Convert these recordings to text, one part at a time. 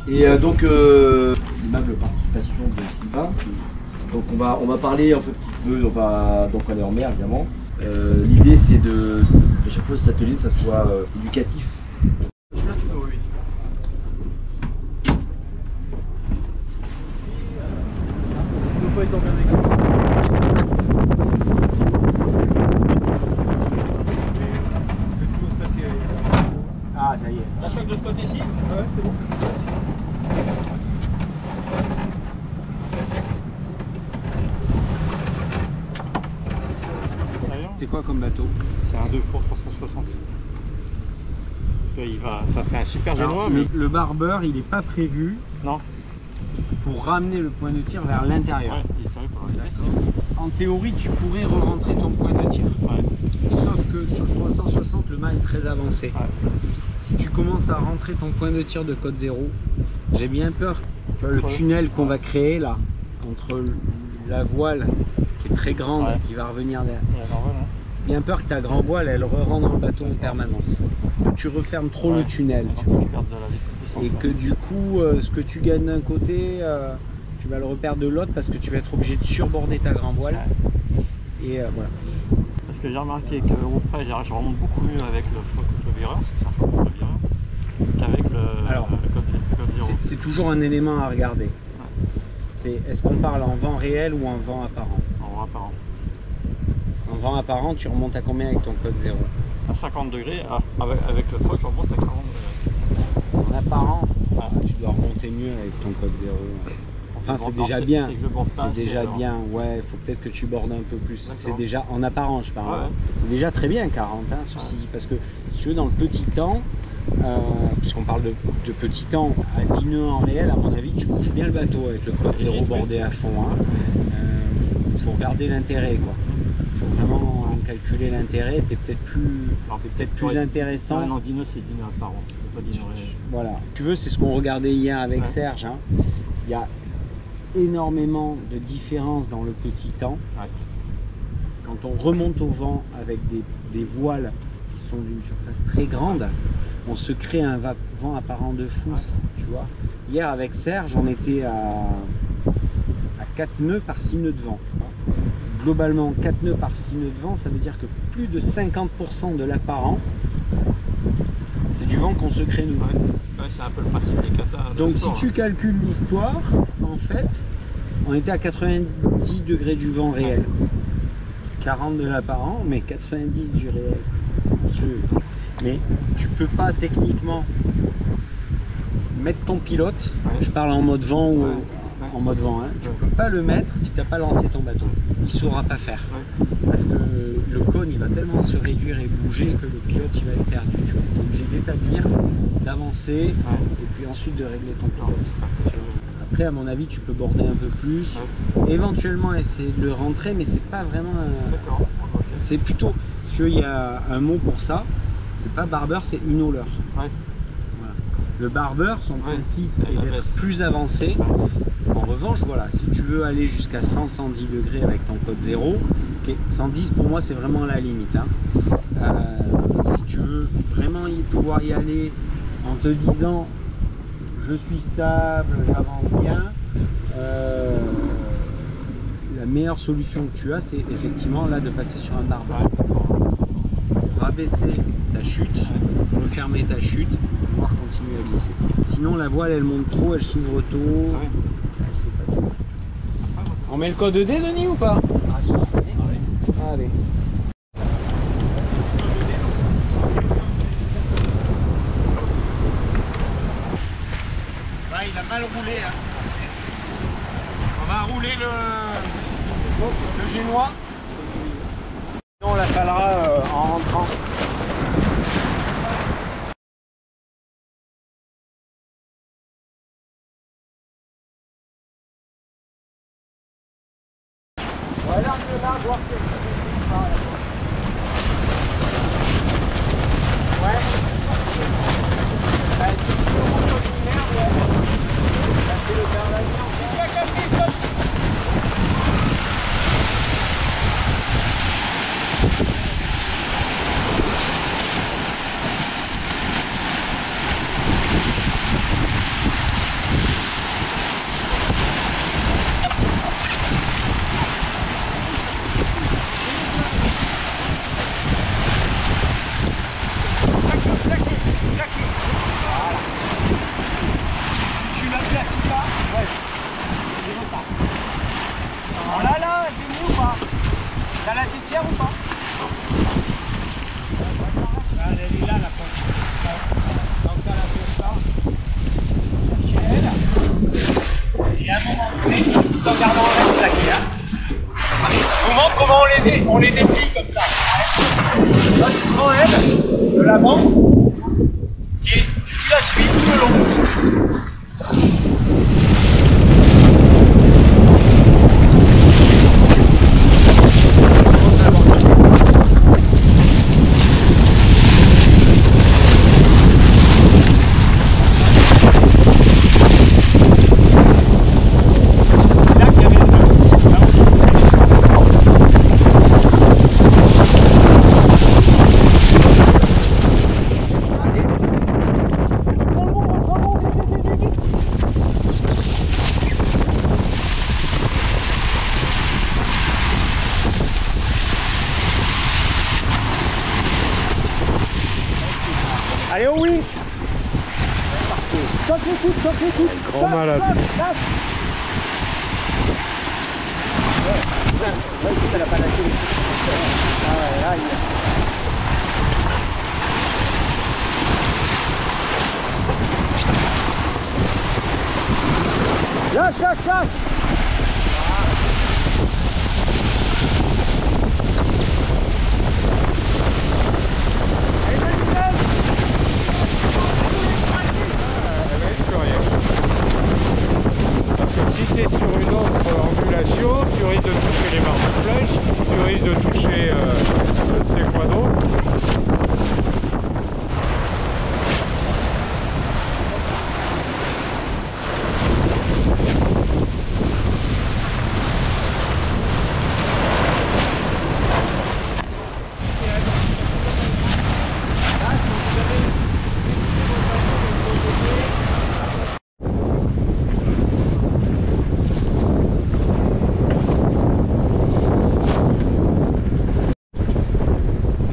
Et donc, l'immeuble participation de Sylvain. Donc on va parler un petit peu, donc on est en mer évidemment. L'idée c'est de chaque fois cet atelier ça soit éducatif. Celui-là tu peux, oui. Il ne peut pas être organisé. C'est toujours ça qui est... Ah ça y est. La choc de ce côté-ci? Ouais, c'est bon. C'est quoi comme bateau? C'est un 2 fours 360. Parce que ça fait un super génois. Mais... Le barbeur, il n'est pas prévu non. Pour ramener le point de tir vers l'intérieur. Ouais, il est prévu pour l'intérieur. En théorie, tu pourrais re-rentrer ton point de tir. Ouais. Sauf que sur 360, le mât est très avancé. Ouais. Si tu commences à rentrer ton point de tir de côte 0, j'ai bien peur. Tu vois, le tunnel qu'on va créer là, entre la voile qui est très grande et qui va revenir derrière. Bien peur que ta grand voile elle re-rentre dans le bateau en permanence. Tu refermes trop le tunnel. Et que du coup, ce que tu gagnes d'un côté, tu vas le reperdre de l'autre parce que tu vas être obligé de surborder ta grand voile. Et voilà. Parce que j'ai remarqué qu'au près, je remonte beaucoup mieux avec le vireur, parce que c'est un faux vireur, qu'avec le code 0. C'est toujours un élément à regarder. C'est est-ce qu'on parle en vent réel ou en vent apparent? En vent apparent. En vent apparent, tu remontes à combien avec ton code 0? À 50 degrés, avec le faux, je remonte à 40 degrés. En apparent, tu dois remonter mieux avec ton code 0. Enfin, c'est déjà bien. C'est déjà bien. Ouais, il faut peut-être que tu bordes un peu plus. C'est déjà en apparent, je parle. Ouais. C'est déjà très bien 40, hein, ceci dit. Parce que si tu veux, dans le petit temps, puisqu'on parle de petit temps, à 10 nœuds en réel, à mon avis, tu bouges bien le bateau avec le code 0 bordé à fond. Faut regarder l'intérêt, quoi. Il faut vraiment calculer l'intérêt, t'es peut-être plus intéressant. Non, 10 nœuds c'est 10 nœuds apparent, pas 10 nœuds réels. Voilà. Tu veux, c'est ce qu'on regardait hier avec Serge. Hein. Il y a énormément de différences dans le petit temps. Quand on remonte au vent avec des voiles qui sont d'une surface très grande, on se crée un vent apparent de fou. Tu vois. Hier avec Serge, on était à 4 nœuds par 6 nœuds de vent. Globalement, 4 nœuds par 6 nœuds de vent, ça veut dire que plus de 50% de l'apparent, c'est du vent qu'on se crée nous. C'est un peu le principe des katas. Donc si tu calcules l'histoire, en fait, on était à 90 degrés du vent réel. 40 de l'apparent, mais 90 du réel. C'est monstrueux. Mais tu peux pas techniquement mettre ton pilote, je parle en mode vent ou en mode vent, hein, tu peux pas le mettre si tu n'as pas lancé ton bateau. Il saura pas faire. Parce que le cône il va tellement se réduire et bouger que le pilote il va être perdu. Tu es obligé d'établir, d'avancer et puis ensuite de régler ton pilote. Après à mon avis tu peux border un peu plus, éventuellement essayer de le rentrer, mais c'est pas vraiment c'est plutôt, si tu veux, il y a un mot pour ça, c'est pas barbeur, c'est in-hauler. Voilà. Le barbeur, son principe est d'être plus avancé. En revanche, voilà, si tu veux aller jusqu'à 100-110 degrés avec ton code 0, 110 pour moi c'est vraiment la limite. Hein. Si tu veux vraiment pouvoir y aller en te disant je suis stable, j'avance bien, la meilleure solution que tu as c'est effectivement là de passer sur un barbeur. Rabaisser ta chute, refermer ta chute, pouvoir continuer à glisser. Sinon la voile elle monte trop, elle s'ouvre tôt. On met le code D, Denis, ou pas? Allez. Là, il a mal roulé. Hein. On va rouler le génois. On la calera en rentrant. Voilà, on va voir que ouais. Si tu veux monter au luminaire, là c'est le carrelage. on les déplie comme ça. Là, tu prends elle de l'avant et tu la suis tout le long. Allez au winch. Toque les coudes, toque les coudes. Grand malade. Elle a pas lâché. Ah ouais, là, lâche, lâche, lâche.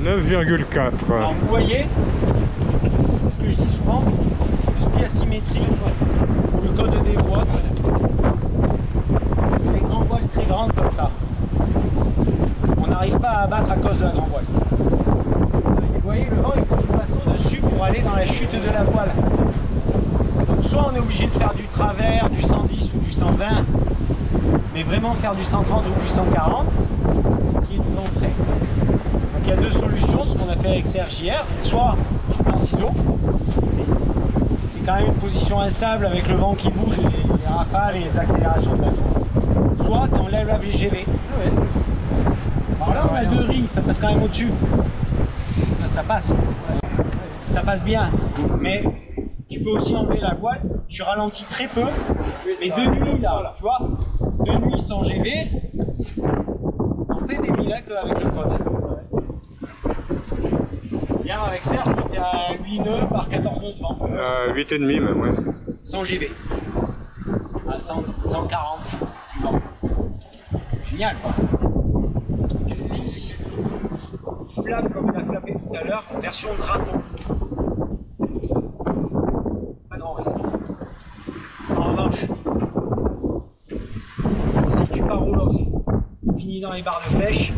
9,4. Alors vous voyez, c'est ce que je dis souvent, le ski asymétrique ou le code des boîtes, les grands voiles très grandes comme ça, on n'arrive pas à abattre à cause de la grande voile. Vous voyez, le vent il faut qu'il passe au-dessus pour aller dans la chute de la voile. Donc soit on est obligé de faire du travers, du 110 ou du 120, mais vraiment faire du 130 ou du 140, qui est du vent frais. Donc il y a deux solutions, ce qu'on a fait avec CRJR, c'est soit tu prends un ciseau, c'est quand même une position instable avec le vent qui bouge et les rafales et les accélérations de bateau, soit tu enlèves la VGV. Alors là on a deux rilles, ça passe quand même au-dessus. Ça passe. Ça passe bien, mais tu peux aussi enlever la voile, tu ralentis très peu, mais de nuit là, tu vois, de nuit sans GV, on fait des miracles avec le code. Bien avec Serge, on était à 8 nœuds par 14 nœuds de vent. 8,5 même, ouais. Sans GV. À 140 du vent. Génial quoi. Ici, il flappe comme il a flappé tout à l'heure, version drapeau. Pas grand risque. En revanche, si tu pars au lof, finis dans les barres de flèche,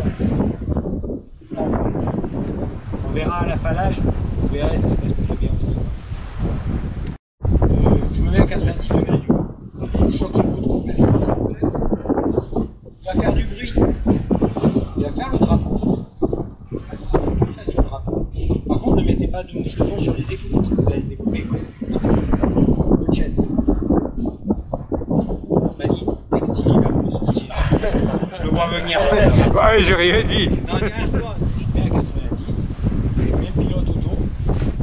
on verra à l'affalage, vous verrez, ça se passe plutôt bien aussi. Je me mets à 90 degrés du vent. Je choque les poutres complètement. Il va faire du bruit. Il va faire le drapeau. Il fasse le drapeau. Par contre, ne mettez pas de mousqueton sur les écoutes parce que vous allez le découper. Le chess. Mani, textile, il va me sortir. Je le vois venir. Ouais, j'ai rien dit. Non, derrière toi, tu te mets à 90, tu mets le pilote auto,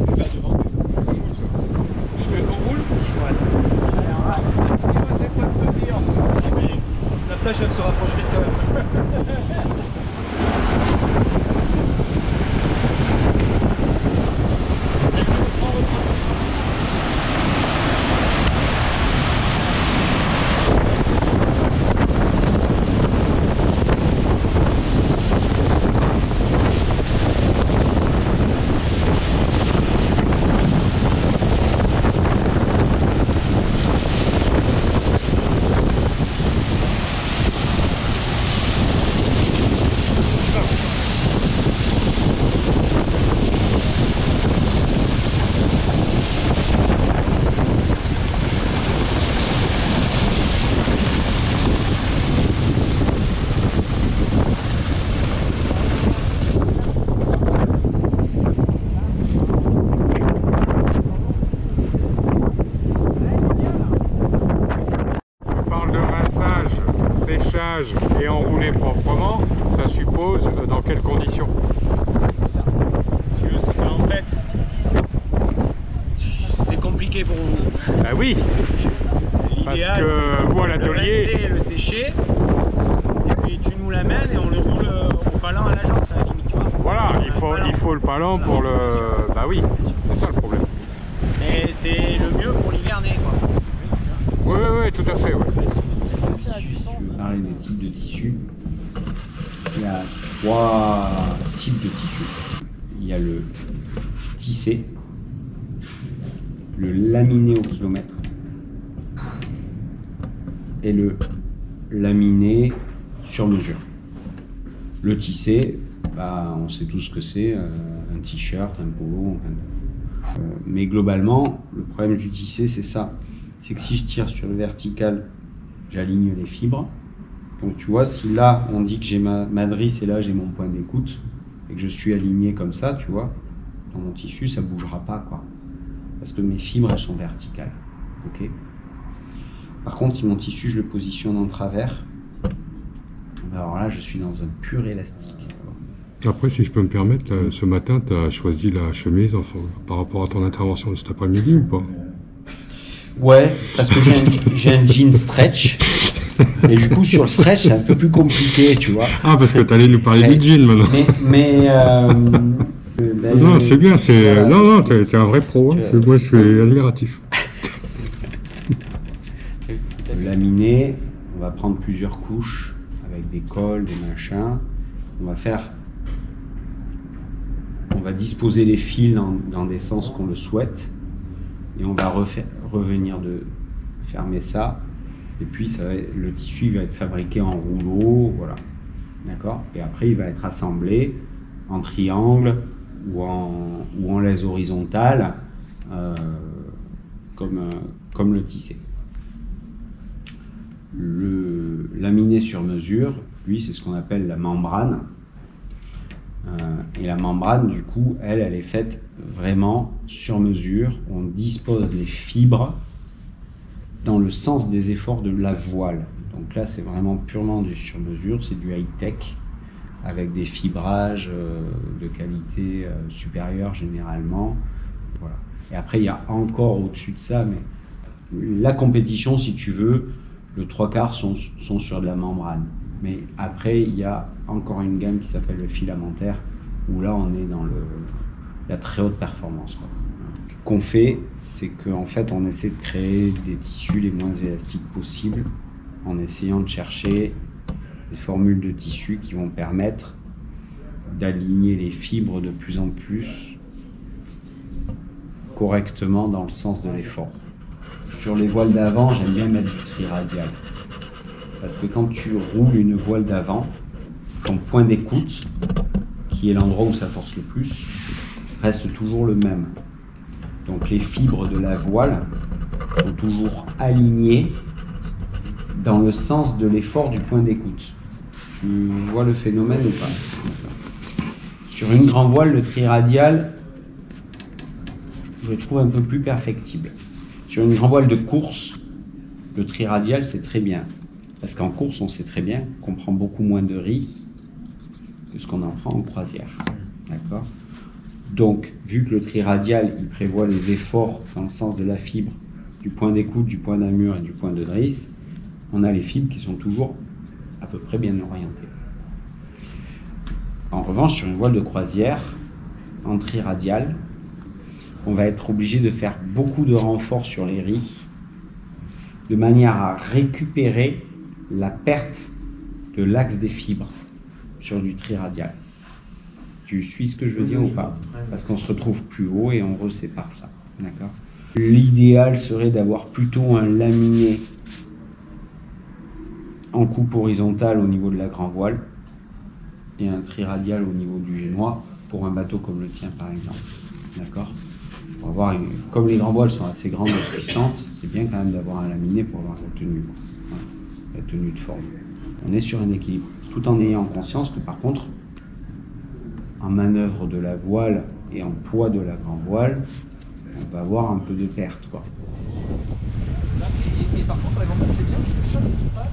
tu vas devant. Tu veux qu'on roule? Ouais. Alors là, c'est pas de te dire. La flèche elle se rapproche vite quand même. recouvrement, ça suppose dans quelles conditions? C'est ça. C'est qu'en fait, c'est compliqué pour vous. Ah oui, parce que vous à l'atelier, le sécher, et puis tu nous l'amènes et on le roule au palan à l'agence à la limite. Tu vois. voilà, il faut le palan pour le... Bah oui, c'est ça le problème. Et c'est le mieux pour l'hiverner, quoi. Oui, tout à fait. Ouais. Si tu veux parler des types de tissus, il y a 3 types de tissus. Il y a le tissé, le laminé au kilomètre et le laminé sur mesure. Le tissé, bah, on sait tous ce que c'est, un t-shirt, un polo, mais globalement, le problème du tissé, c'est ça. C'est que si je tire sur le vertical, j'aligne les fibres. Donc tu vois, si là, on dit que j'ai ma drisse et là, j'ai mon point d'écoute, et que je suis aligné comme ça, tu vois, dans mon tissu, ça ne bougera pas, quoi. Parce que mes fibres, elles sont verticales. Ok. Par contre, si mon tissu, je le positionne en travers, alors là, je suis dans un pur élastique. Après, si je peux me permettre, là, ce matin, tu as choisi la chemise par rapport à ton intervention de cet après-midi ou pas? Ouais, parce que j'ai un jean stretch. Et du coup, sur le stretch, c'est un peu plus compliqué, tu vois. Ah, parce que tu allais nous parler du jean maintenant. Non, c'est bien. Voilà. Non, t'es un vrai pro. Hein. Moi, je suis admiratif. Le laminé, on va prendre plusieurs couches avec des cols, des machins. On va disposer les fils dans des sens qu'on le souhaite. Et on va revenir de fermer ça. Et puis le tissu va être fabriqué en rouleau, voilà. D'accord. Et après, il va être assemblé en triangle ou en laisse horizontale, comme le tissé. Le laminé sur mesure, lui, c'est ce qu'on appelle la membrane. Et la membrane, du coup, elle est faite vraiment sur mesure. On dispose les fibres dans le sens des efforts de la voile. Donc là, c'est vraiment purement du sur-mesure, c'est du high-tech, avec des fibrages de qualité supérieure généralement. Voilà. Et après, il y a encore au-dessus de ça, mais la compétition, si tu veux, le 3/4 sont sur de la membrane. Mais après, il y a encore une gamme qui s'appelle le filamentaire, où là, on est dans la très haute performance, quoi. Ce qu'on fait, c'est qu'en fait, on essaie de créer des tissus les moins élastiques possibles, en essayant de chercher des formules de tissus qui vont permettre d'aligner les fibres de plus en plus correctement dans le sens de l'effort. Sur les voiles d'avant, j'aime bien mettre du triradial. Parce que quand tu roules une voile d'avant, ton point d'écoute, qui est l'endroit où ça force le plus, reste toujours le même. Donc les fibres de la voile sont toujours alignées dans le sens de l'effort du point d'écoute. Tu vois le phénomène ou pas? Sur une grande voile, le triradial, je le trouve un peu plus perfectible. Sur une grande voile de course, le triradial, c'est très bien. Parce qu'en course, on sait très bien qu'on prend beaucoup moins de riz que ce qu'on en prend en croisière. D'accord? Donc, vu que le triradial, il prévoit les efforts dans le sens de la fibre, du point d'écoute, du point d'amure et du point de drisse, on a les fibres qui sont toujours à peu près bien orientées. En revanche, sur une voile de croisière, en triradial, on va être obligé de faire beaucoup de renforts sur les ris, de manière à récupérer la perte de l'axe des fibres sur du triradial. Tu suis ce que je veux dire ou pas? Parce qu'on se retrouve plus haut et on resépare ça. D'accord? L'idéal serait d'avoir plutôt un laminé en coupe horizontale au niveau de la grand voile et un triradial au niveau du génois pour un bateau comme le tien par exemple. D'accord? Pour avoir comme les grands voiles sont assez grandes et puissantes, c'est bien quand même d'avoir un laminé pour avoir la tenue. Voilà, la tenue de forme. On est sur un équilibre, tout en ayant conscience que par contre, en manœuvre de la voile et en poids de la grand voile, on va avoir un peu de perte, quoi. Et par contre, la grand voile, c'est bien, c'est le choc qui parle.